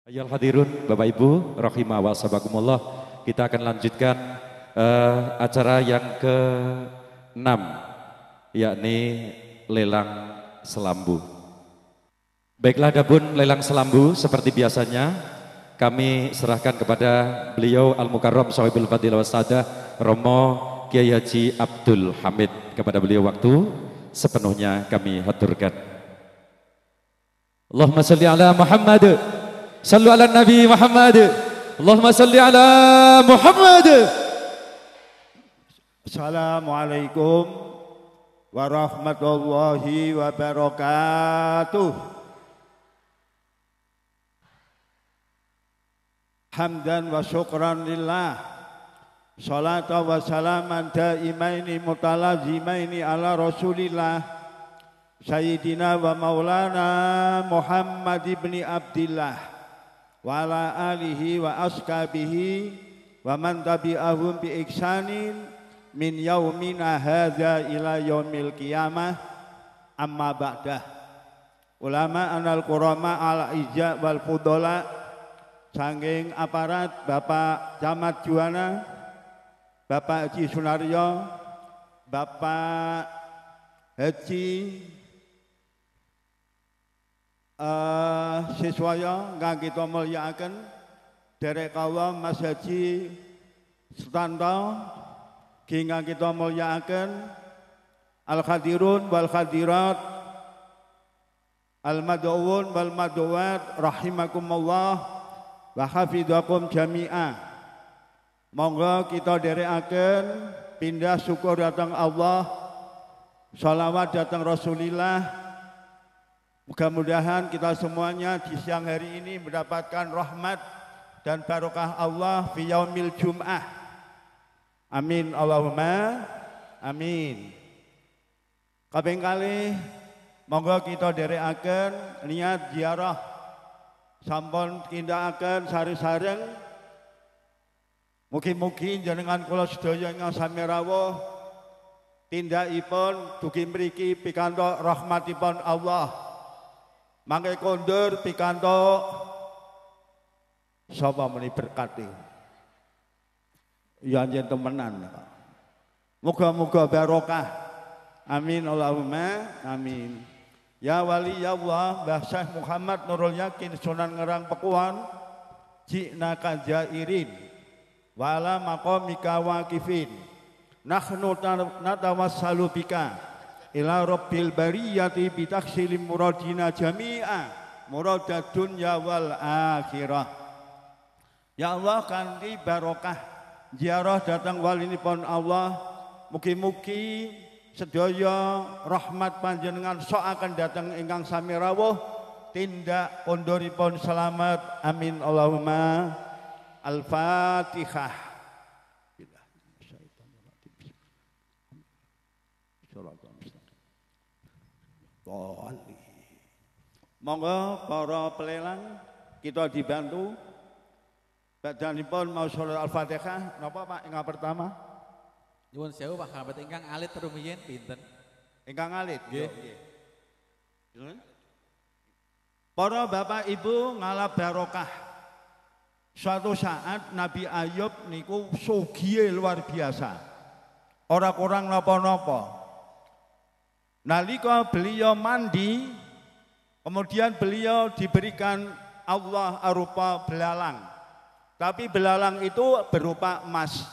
Ayyuhal hadirun, Bapak Ibu, rahimah wa sabakumullah. Kita akan lanjutkan acara yang ke-6, yakni lelang selambu. Baiklah, adapun lelang selambu seperti biasanya kami serahkan kepada beliau Al-Mukarram Shahibul Fadilah Wassadah Romo Kiai Haji Abdul Hamid. Kepada beliau waktu sepenuhnya kami haturkan. Allahumma salli ala Muhammad, sallu ala Nabi Muhammad, Allahumma salli ala Muhammad. Assalamualaikum warahmatullahi wabarakatuh. Hamdan wa syukran lillah, salatan wa salaman daimaini mutalazimaini ala rasulillah Sayyidina wa maulana Muhammad ibni Abdillah wa ala alihi wa askabihi wa man tabi'ahum bi ihsanin min yaumina hadza ila yaumil qiyamah. Amma ba'dah. Ulama anal qurama al ijza wal fudola, saking aparat Bapak Camat Juwana, Bapak Haji Sunaryo, Bapak Haji Siswaya kang kita mulyakaken, derek kawula Mas Haji Sutanto kang kita mulyakaken, al-hadirun wal hadirat, al-mad'uun wal mad'uat rahimakumullah wa hafidhakum jami'ah. Monggo kita derekaken pindah syukur datang Allah, sholawat datang Rasulillah. Mudah-mudahan kita semuanya di siang hari ini mendapatkan rahmat dan barokah Allah fi yaumil jum'ah. Amin Allahumma amin. Kaping kalih monggo kita derekaken niat ziarah sampun tindakaken sareng-sareng. Mugi-mugi jenengan kula sedaya ingkang sami rawuh tindakipun dugi mriki pikantuk rahmatipun Allah. Mangke kondur pikantuk sapa meni berkati. Ya njen temenan. Muga-muga barokah. Amin Allahumma amin. Ya wali ya Allah Mbah Syekh Muhammad Nurul Yakin Sunan Ngerang Pekuan, jina kajairin wala maqamika waqifin, nahnu natawassalu bika ila rabbil bariyati bitaksilim muradina jami'a muradad dunya wal akhirah. Ya Allah, kanthi barokah ziarah datang walinipun Allah, mugi-mugi sedaya rahmat panjenengan sok akan datang ingkang sami rawuh, tindak pondoripun selamat. Amin Allahumma. Al-Fatihah. Monggo para pelelang kita dibantu badanipun mau sholat Al-Fatihah. Napa Pak ingkang pertama? Nyuwun sewu Pak Kerabat ingkang alit rumiyin pinten? Ingkang alit nggih. Para Bapak Ibu ngalap barokah. Suatu saat Nabi Ayub niku sugih luar biasa. Ora kurang napa-napa. Nalika beliau mandi, kemudian beliau diberikan Allah arupa belalang. Tapi belalang itu berupa emas.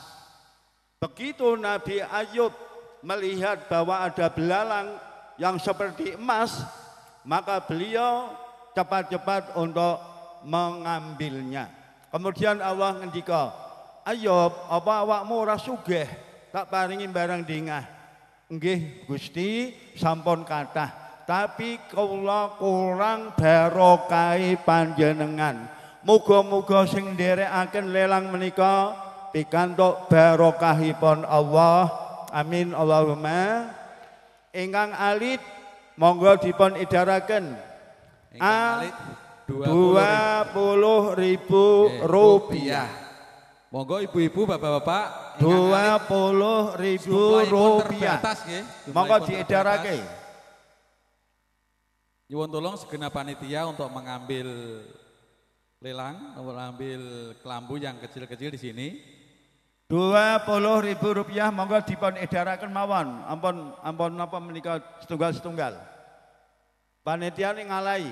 Begitu Nabi Ayub melihat bahwa ada belalang yang seperti emas, maka beliau cepat-cepat untuk mengambilnya. Kemudian Allah ngendika, Ayub, apa awakmu ora sugih tak paringi barang dingah? Nggih Gusti, sampun kathah, tapi kula kurang barokahe panjenengan. Muga-muga sing nderekaken lelang menika pikantuk barokahipun Allah. Amin Allahumma. Ingkang alit monggo dipun idharaken. A 20.000 rupiah. Monggo ibu-ibu, bapak-bapak, 20.000 rupiah. Monggo diedarake. Nyuwun tolong segenap panitia untuk mengambil Lelang, nomor ambil kelambu yang kecil-kecil di sini. Rp20.000 monggo dipun edaraken mawon. Ampun napa menika setunggal-setunggal. Panitia ini ngalahi.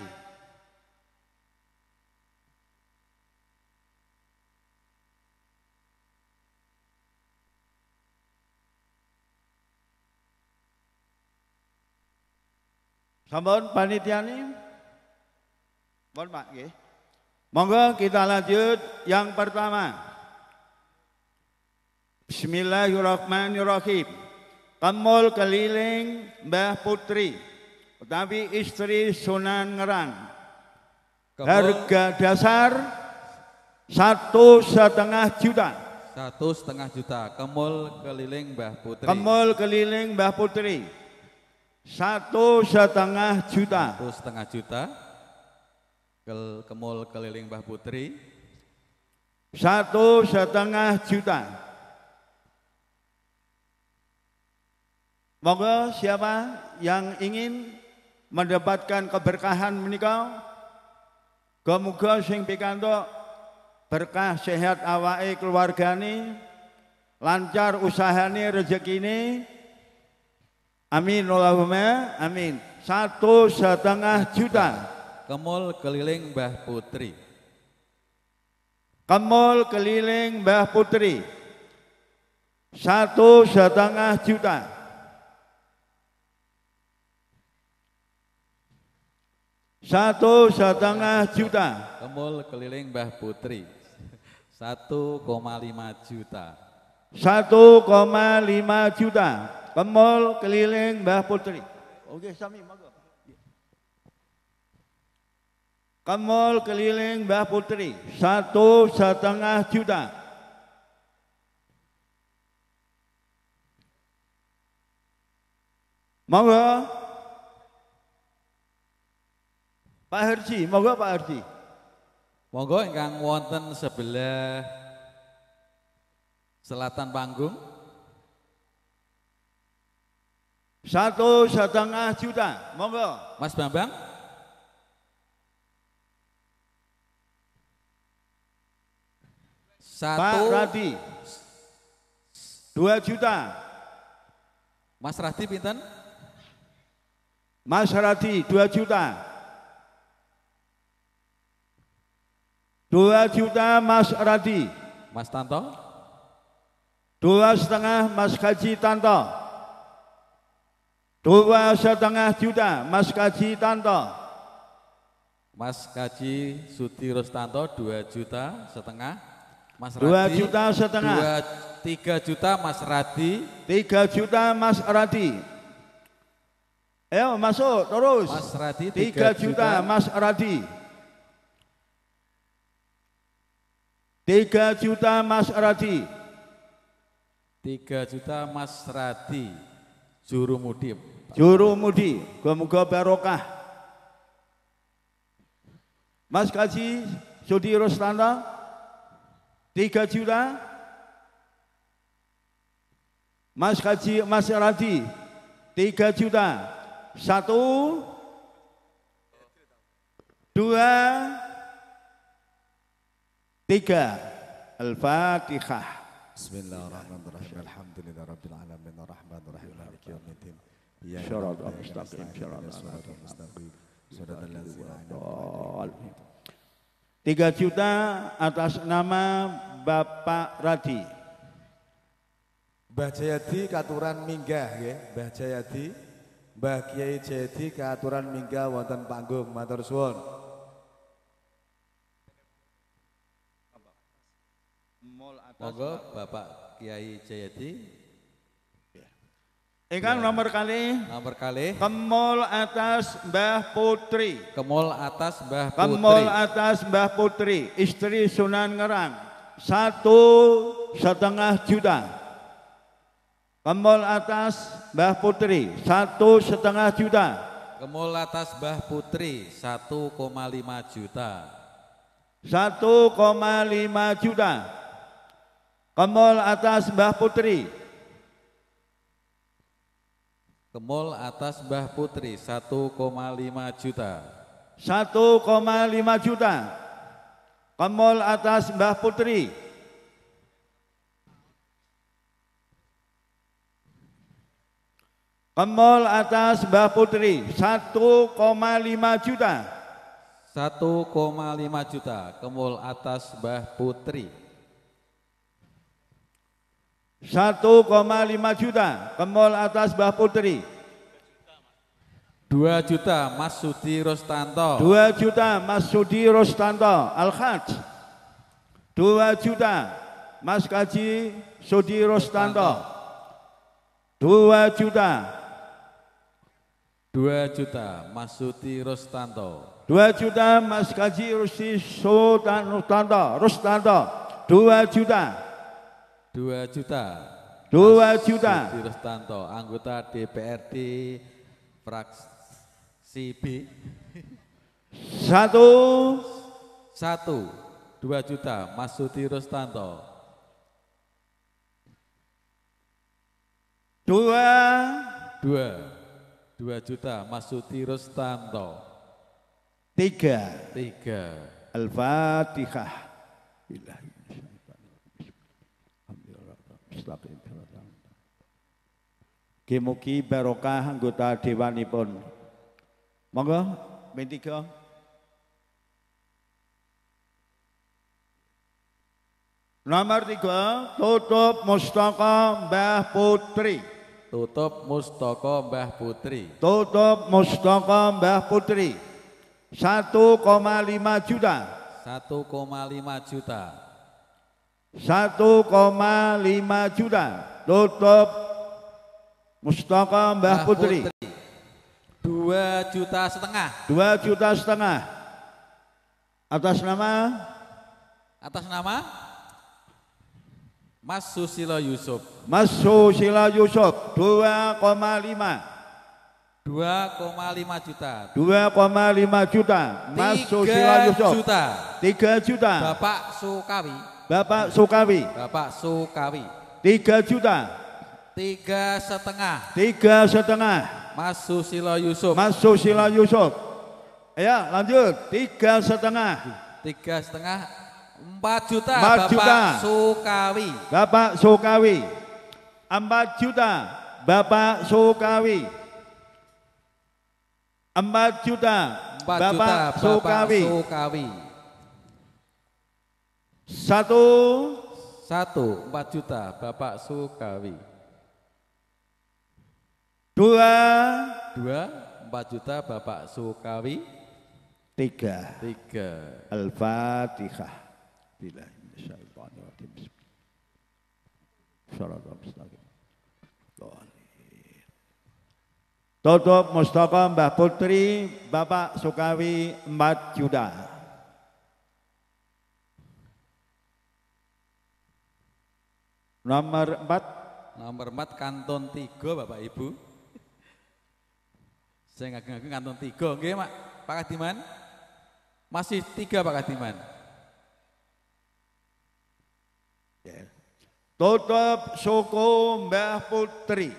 Sampun panitia ini. Mohon Pak nggih. Monggo kita lanjut yang pertama. Bismillahirrahmanirrahim. Kemul keliling Mbah Putri, utawi istri Sunan Ngerang. Harga dasar 1,5 juta. 1,5 juta. Kemul keliling Mbah Putri. Kemul keliling Mbah Putri 1,5 juta. 1,5 juta. Kemul keliling Mbah Putri 1,5 juta. Monggo siapa yang ingin mendapatkan keberkahan menika, muga sing pikantuk berkah sehat awake keluargane, lancar usahane, rezekine. Amin Allahumma amin. 1,5 juta. Kemul keliling Mbah Putri. Kemul keliling Mbah Putri 1,5 juta. 1,5 juta. Kemul keliling Mbah Putri 1,5 juta. 1,5 juta. Kemul keliling Mbah Putri. Oke, sami monggo. Kemul keliling Mbah Putri 1,5 juta. Monggo. Pak Herji, monggo Pak Herji. Monggo ingkang wonten sebelah selatan panggung. 1,5 juta, monggo. Mas Bambang. Pak Radi 2 juta. Mas Radi pinten? Mas Radi 2 juta. 2 juta Mas Radi. Mas Tanto. 2,5 Mas Kaji Tanto. 2,5 juta Mas Kaji Tanto. Mas Kaji Sudi Rustanto 2,5 juta. Mas 2 Radi juta setengah. 3 juta Mas Radi. 3 juta Mas Radi. Ayo masuk terus. Mas Radi 3 juta Mas Radi. 3 juta Mas Radi. 3 juta Mas Radi. Juru mudi. Juru mudi, muga barokah. Mas Kaji Sudi Rustanto 3 juta. Mas Kaji Mas Radi 3 juta. 1, 2, 3. Al-Fatihah. Bismillahirrahmanirrahim. Alhamdulillahirabbil alamin arrahmanir rahim maliki yaumiddin. Shiratal mustaqim, shiratal mustaqim. 3 juta atas nama Bapak Radi. Mbah Jayadi katuran minggah nggih, Mbah Jayadi, Mbah Kiai Jayadi katuran minggah wonten panggung, matur suwun. Monggo Bapak Kiai Jayadi. Ingkang nomor kali. Nomor kali. Kemul atas Mbah Putri. Kemul atas Mbah Putri. Kemul atas Mbah Putri, istri Sunan Ngerang 1,5 juta. Kemul atas Mbah Putri 1,5 juta. Kemul atas Mbah Putri 1,5 juta. 1,5 juta. Kemul atas Mbah Putri. Kemul atas Mbah Putri 1,5 juta. 1,5 juta. Kemul atas Mbah Putri. Kemul atas Mbah Putri 1,5 juta. 1,5 juta. Kemul atas Mbah Putri. 1,5 juta. Kemul atas Mbah Putri. 2 juta Mas Sudi Rostanto. 2 juta Mas Sudi Rostanto Al-Khat. 2 juta Mas Kaji Sudi Rostanto. 2 juta. 2 juta Mas Sudi Rostanto. 2 juta Mas Kaji Rusti Rostanto. 2 juta. 2 juta. 2 juta. Sudi Rostanto, anggota DPRD fraksi B. 1. 2 juta Mas Sudi Rostanto. 2 juta Mas Sudi Rostanto. 3. 3. Al-Fatihah. Mugi barokah anggota dewanipun. Monggo, ping 3. Nomor 3, tutup mustaka Mbah Putri. Tutup mustaka Mbah Putri. Tutup mustaka Mbah Putri 1,5 juta. 1,5 juta. 1,5 juta. Tutup mustaka Mbah Putri. 2,5 juta. 2,5 juta. Atas nama Mas Susilo Yusuf. Mas Susilo Yusuf 2,5. 2,5 juta. 2,5 juta. Mas Susilo Yusuf. 3 juta. Bapak Sukawi. Bapak Sukawi. Bapak Sukawi. 3 juta. 3,5. 3,5. Mas Susilo Yusuf. Mas Susilo Yusuf. Ya, lanjut. 3,5. 3,5. 4 juta. 4 juta. Bapak Sukawi. Bapak Sukawi. 4 juta. Bapak Sukawi. 4 juta. 4 juta. Bapak Sukawi. 1. 4 juta. Bapak Sukawi. 2. 4 juta. Bapak Sukawi. 3. Al-Fatihah. Tutup mustaka Mbah Putri Bapak Sukawi 4 juta. Nomor 4. Nomor 4 kanton 3 Bapak Ibu. Saya ngageng-ngageng kanton 3. Nggih, Pak Kadiman. Masih 3 Pak Kadiman. Tutup suku Mbah Putri.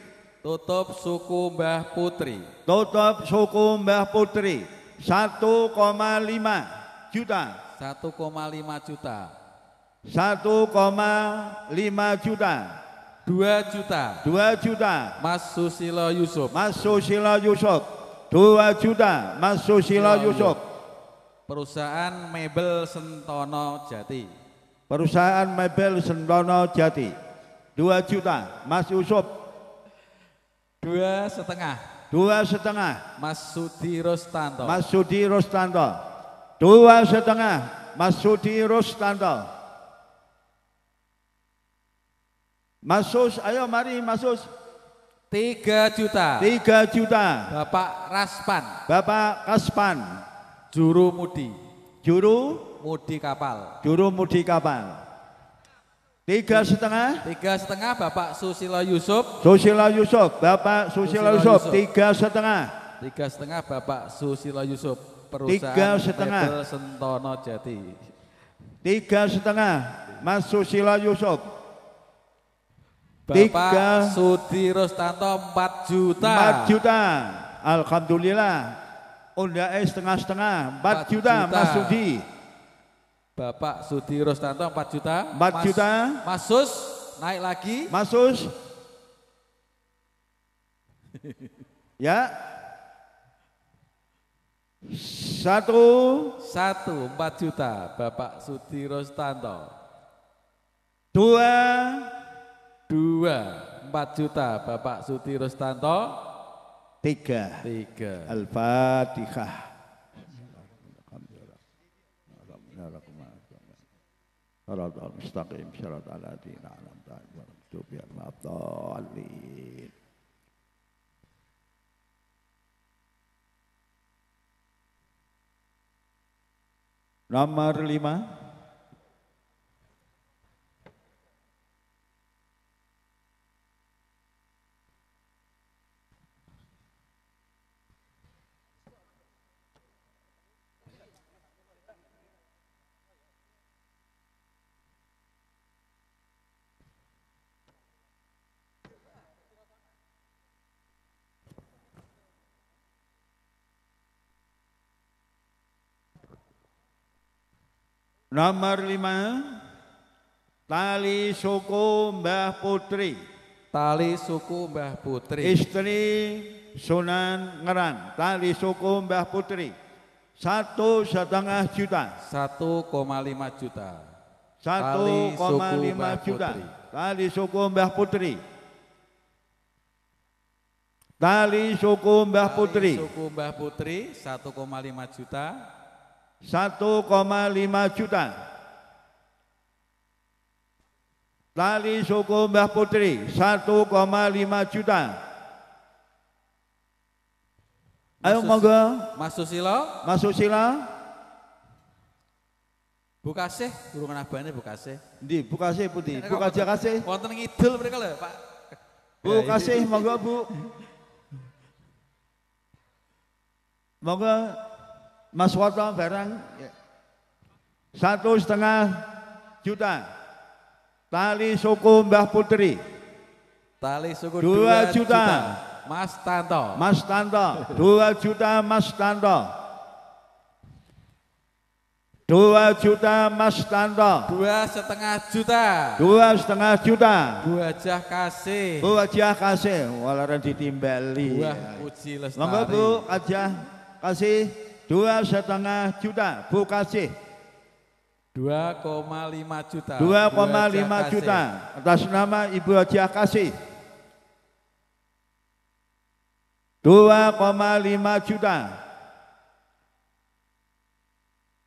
Tutup suku Mbah Putri. Tutup suku Mbah Putri 1,5 juta. 1,5 juta. 1,5 juta. 2 juta. 2 juta. Mas Susilo Yusuf. Mas Susilo Yusuf. 2 juta. Mas Susilo Yusuf. Perusahaan Mebel Sentono Jati. Perusahaan Mebel Sentono Jati 2 juta. Mas Yusuf 2,5. 2,5. Mas Sudi Rostanto. Mas Sudi Rostanto 2,5. Mas Sudi Rostanto. Mas Sus, ayo mari Mas Sus. 3 juta. 3 juta. Bapak Raspan. Bapak Kaspan. Juru Mudi. Juru Mudi kapal. Juru mudi kapal. 3,5. 3,5 Bapak Susilo Yusuf. Susilo Yusuf. Bapak Susilo Yusuf 3,5. 3,5 Bapak Susilo Yusuf. Perusahaan Mebel Sentono Jati. 3,5 Mas Susilo Yusuf. Bapak Sudi Rostanto 4 juta. 4 juta. Alhamdulillah. Undake setengah-setengah 4 juta Mas Sudi. Bapak Sudi Rostanto 4 juta. 4 juta. Mas Sus naik lagi. Mas Sus. Ya. 1. 4 juta Bapak Sudi Rostanto. 2. 4 juta Bapak Sudi Rostanto. 3. 3. Al-Fatihah. Siratal mustaqim siratal ladzina an'amta 'alaihim. Nomor 5. Nomor 5, tali suku Mbah Putri. Tali suku Mbah Putri. Istri Sunan Ngeran. Tali suku Mbah Putri. 1,5 juta. 1,5 juta. 1,5 juta. Tali suku Mbah Putri. Tali suku Mbah Putri. Tali suku Mbah Putri 1,5 juta. 1,5 juta. Tali suku Mbah Putri 1,5 juta. Ayo monggo Mas Susilo. Mas Susila. Bukasih, burung abane Bukasih. Ndi Bukasih putih? Bukaja kasih. Wonten ngidul mriki lho, Pak. Bu kasih monggo Bu. Monggo Mas Woto barang 1,5 juta. Tali suku Mbah Putri. Tali suku 2 juta. Mas Tanto. Mas Tanto 2 juta Mas Tanto. 2 juta Mas Tanto. 2,5 juta. 2,5 juta. Bu Hajah Kasih. Bu Hajah Kasih walaran ditimbali. Buah Puji Lestari. Monggo Bu Hajah Kasih 2,5 juta. Bu Kasih 2,5 juta. 2,5 juta atas nama Ibu Hajah Kasih. 2,5 juta.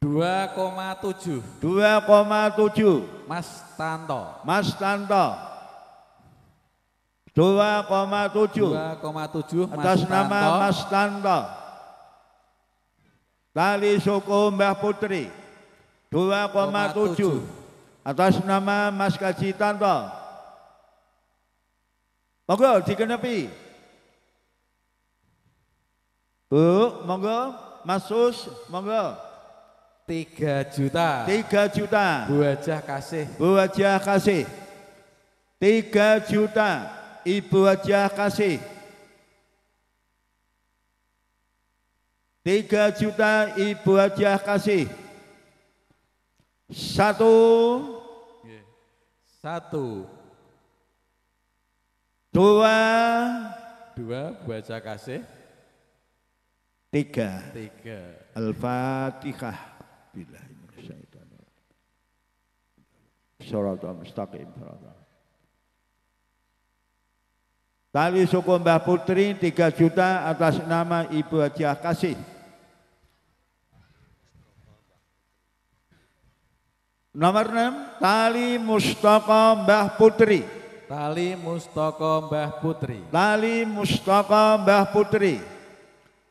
2,7. 2,7 Mas Tanto. Mas Tanto. 2,7 2,7 atas nama Mas Tanto. Tali suku Mbah Putri 2,7 atas nama Mas Kaji Tanto. Monggo dikenepi. Bu, monggo Mas Sus, monggo. 3 juta. 3 juta. Bu Hajah Kasih. Bu Hajah Kasih. 3 juta. Ibu Hajah Kasih. 3 juta Ibu Hajah Kasih. 1. 2. 2 Bu Hajah Kasih. 3. 3. Al-Fatihah. Billahi minasyaitonir rajim. Shiratal mustaqim. Tali suku Mbah Putri 3 juta atas nama Ibu Hajah Kasih. Nomor 6, tali Mustaka Mbah Putri. Tali Mustaka Mbah Putri. Tali Mustaka Mbah Putri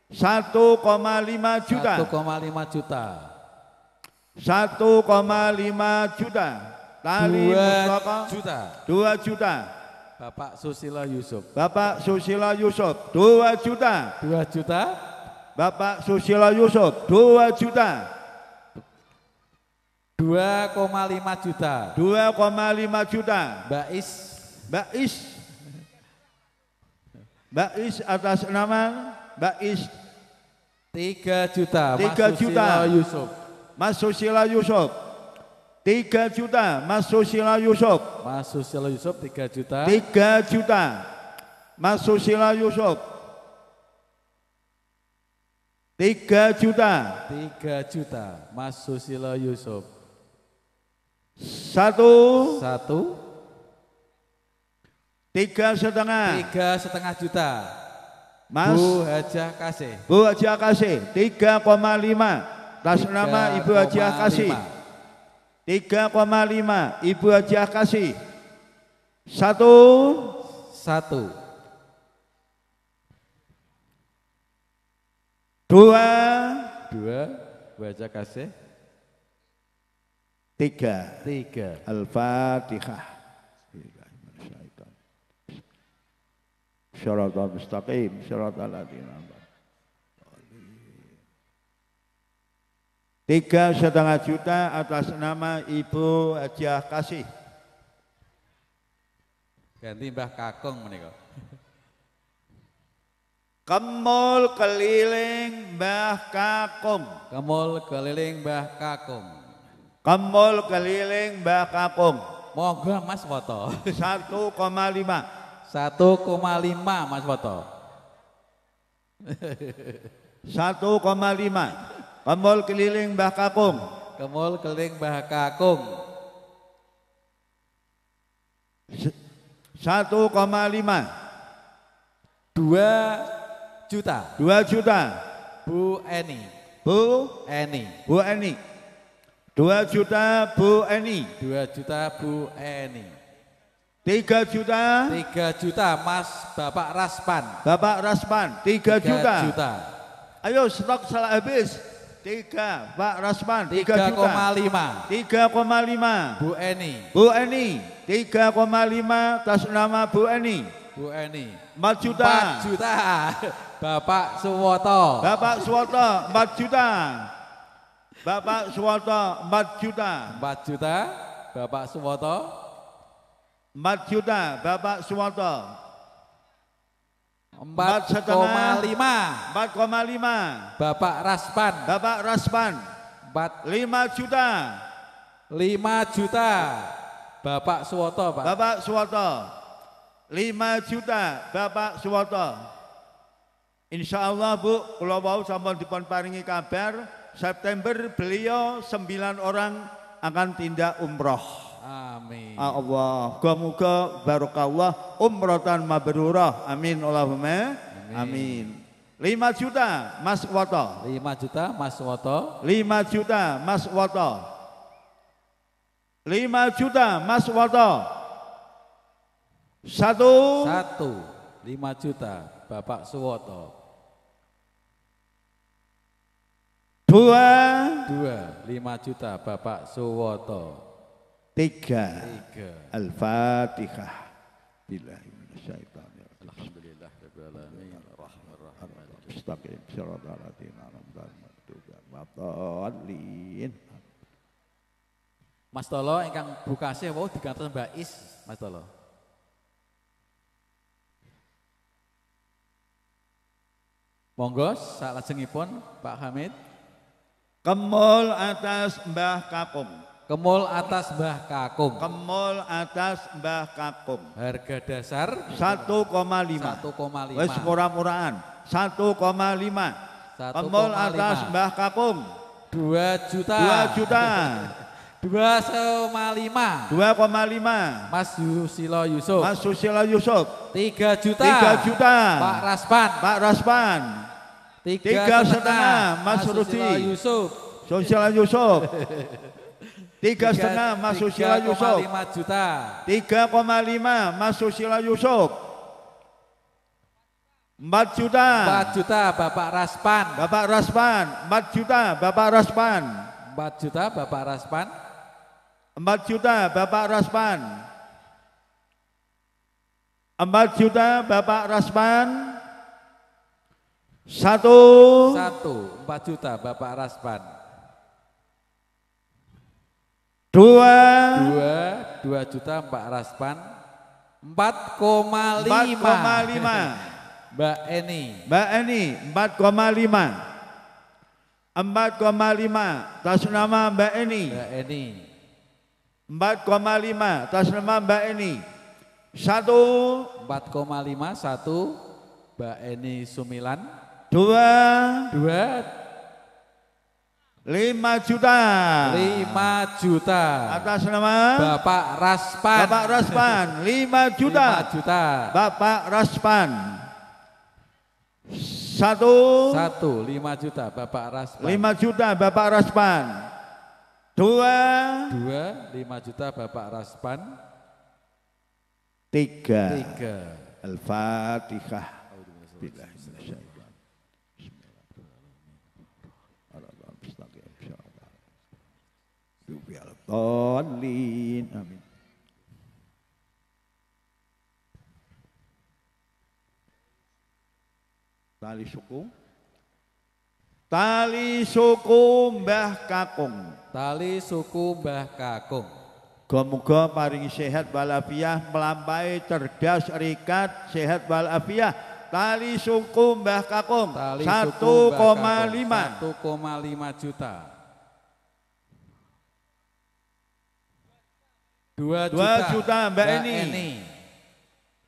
1,5 juta. 1,5 juta. 1,5 juta. Tali 2 Mustaka juta. 2 juta. Bapak Susilo Yusuf. Bapak Susilo Yusuf 2 juta. 2 juta. Bapak Susilo Yusuf 2 juta. 2,5 juta. 2,5 juta. Mbak Is. Mbak Is. Mbak Is atas nama Mbak Is 3 juta. 3 juta. Mas Susilo Yusuf. Mas Susilo Yusuf 3 juta Mas Susilo Yusuf. Mas Susilo Yusuf 3 juta. 3 juta Mas Susilo Yusuf. 3 juta. 3 juta Mas Susilo Yusuf. 1. 3,5. 3,5 juta Mas Bu Hajah Kasih. Bu Hajah Kasih 3,5 atas nama Ibu Hajah Kasih. 3,5 Ibu Hajah Kasih. 1. 2. Bu Hajah Kasih. 3. 3. Al-Fatihah. Syaratul mustaqim, syaratul ladzina 3,5 juta atas nama Ibu Hajah Kasih. Ganti Mbah Kakung menika. Kemul keliling Mbah Kakung. Kemul keliling Mbah Kakung. Kemul keliling Mbah Kakung. Monggo Mas foto. 1,5. 1,5 Mas foto. 1,5. Kemul keliling Mbah Kakung. Kemul keliling Mbah Kakung. 1,5. 2 juta. 2 juta. Bu Eni. Bu Eni. 2 juta Bu Eni. 2 juta Bu Eni. 3 juta. 3 juta Mas Bapak Raspan. Bapak Raspan 3 juta. Juta. Ayo stok salah habis. 3 Pak Raspan 3 juta. 3,5. 3,5. Bu Eni. Bu Eni 3,5 atas nama Bu Eni. Bu Eni. 4 juta. 4 juta. Bapak Suwoto. Bapak Suwoto 4 juta. Bapak Suwoto 4 juta. 4 juta. Bapak Suwoto. 4 juta Bapak Suwoto. 4,5. 4,5. Bapak Raspan. Bapak Raspan 5 juta. 5 juta. Bapak Suwoto, Pak. Bapak Suwoto 5 juta Bapak Suwoto. Insya Allah Bu, kalau mau sampun dipun paringi kabar September beliau 9 orang akan tindak umroh. Amin. Allah, muga barokallah umrotan mabrurah. Amin Allahumma amin. 5 juta Mas Woto. 5 juta Mas Woto. 5 juta Mas Woto. 5 juta Mas Woto. 5 juta Bapak Suwoto. 2. 5 juta Bapak Suwoto. 3. Al-Fatihah. Alhamdulillah rabbil alamin arrahmanirrahim. Mustaqim siratal ladzina an'amta alaihim. Mas Tolo ingkang bukasih wau digantos Mbak Is, Mas Tolo. Monggo salajengipun Pak Hamid. Kemul atas Mbah Kakung. Kemul atas Mbah Kakung. Kemul atas Mbah Kakung. Harga dasar 1,5. 1,5. Wes murah-murahan. 1,5. Kemul atas Mbah Kakung. 2 juta. 2 juta. 2,5. 2,5. Mas Susilo Yusuf. Mas Susilo Yusuf. 3 juta. 3 juta. Pak Raspan. Pak Raspan. 3,5 Mas Rudi. Yusuf. Susilo Yusuf. 3,5 Mas Susilo Yusuf. 3,5 juta. 3,5 Mas Susilo Yusuf. 4 juta. 4 juta Bapak Raspan. Bapak Raspan. 4 juta Bapak Raspan. 4 juta Bapak Raspan. 4 juta Bapak Raspan. 4 juta Bapak Raspan. 1. 4 juta Bapak Raspan. 2 juta Mbak Raspan. 4,5 Mbak Eni. Mbak Eni 4,5. 4,5 atas nama Mbak Eni. Mbak Eni. 4,5 atas nama Mbak Eni. 1, 4,5 1 Mbak Eni Sumilan. 2, 5 juta. 5 juta Atas nama Bapak Raspan. Bapak Raspan. 5 juta. 5 juta. Bapak Raspan. 1, 5 juta Bapak Raspan. 5 juta Bapak Raspan. 2, 5 juta Bapak Raspan. 3. 3 Al-Fatihah. Amin. Tali suku. Tali suku Mbah Kakung. Tali suku Mbah Kakung. Muga-muga paringi sehat walafiah, melampaui cerdas rikat sehat walafiah. Tali suku Mbah Kakung. Tali 1,5 juta. 2 juta Mbak Eni.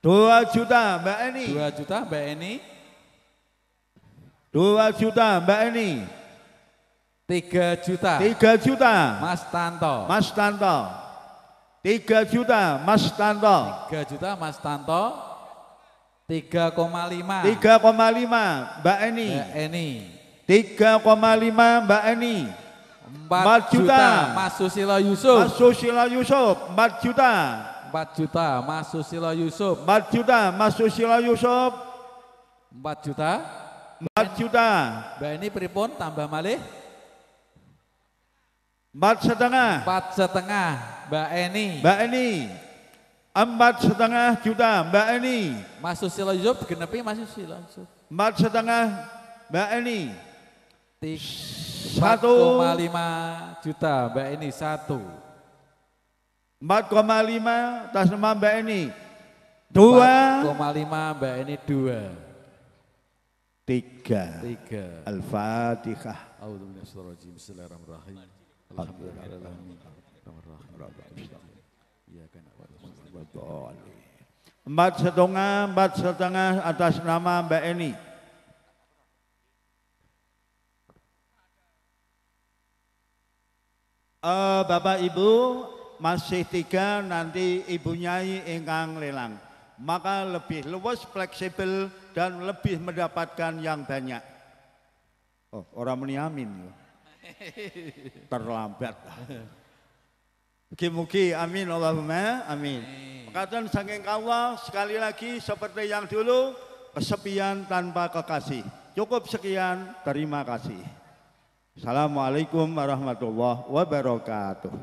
2 juta Mbak Eni. 2 juta Mbak Eni. 2 juta Mbak Eni. 3 juta. 3 juta Mas Tanto. Mas Tanto. 3 juta Mas Tanto. 3 juta Mas Tanto. 3,5 Mbak Eni. Mbak Eni. 3,5 Mbak Eni. 4 juta Mas Susilo Yusuf. Mas Susilo Yusuf. 4 juta. 4 juta Mas Susilo Yusuf. 4 juta Mas Susilo Yusuf. 4 juta. 4 juta. Mbak Eni pripun tambah malih? 4,5. 4,5 Mbak Eni. Mbak Eni. 4,5 juta Mbak Eni. Mas Susilo Yusuf genepi Mas Susilo Yusuf. 4,5 Mbak Eni. 4,5 juta Mbak Eni 1. 4,5 atas nama Mbak Eni. 2. 4,5 Mbak Eni 2. 3. 3. Al-Fatihah. A'udzu billahi minasyaitonir rajim. Bismillahirrahmanirrahim. Alhamdulillahirabbil alamin. Iya kan. 4,5 atas nama Mbak Eni. Bapak Ibu masih 3, nanti Ibu Nyai ingkang lelang. Maka lebih luas, fleksibel dan lebih mendapatkan yang banyak. Oh, orang muni amin. Terlambat. Mugi-mugi amin Allahumma amin. Perkataan saking Allah sekali lagi seperti yang dulu, kesepian tanpa kekasih. Cukup sekian, terima kasih. Assalamualaikum warahmatullahi wabarakatuh.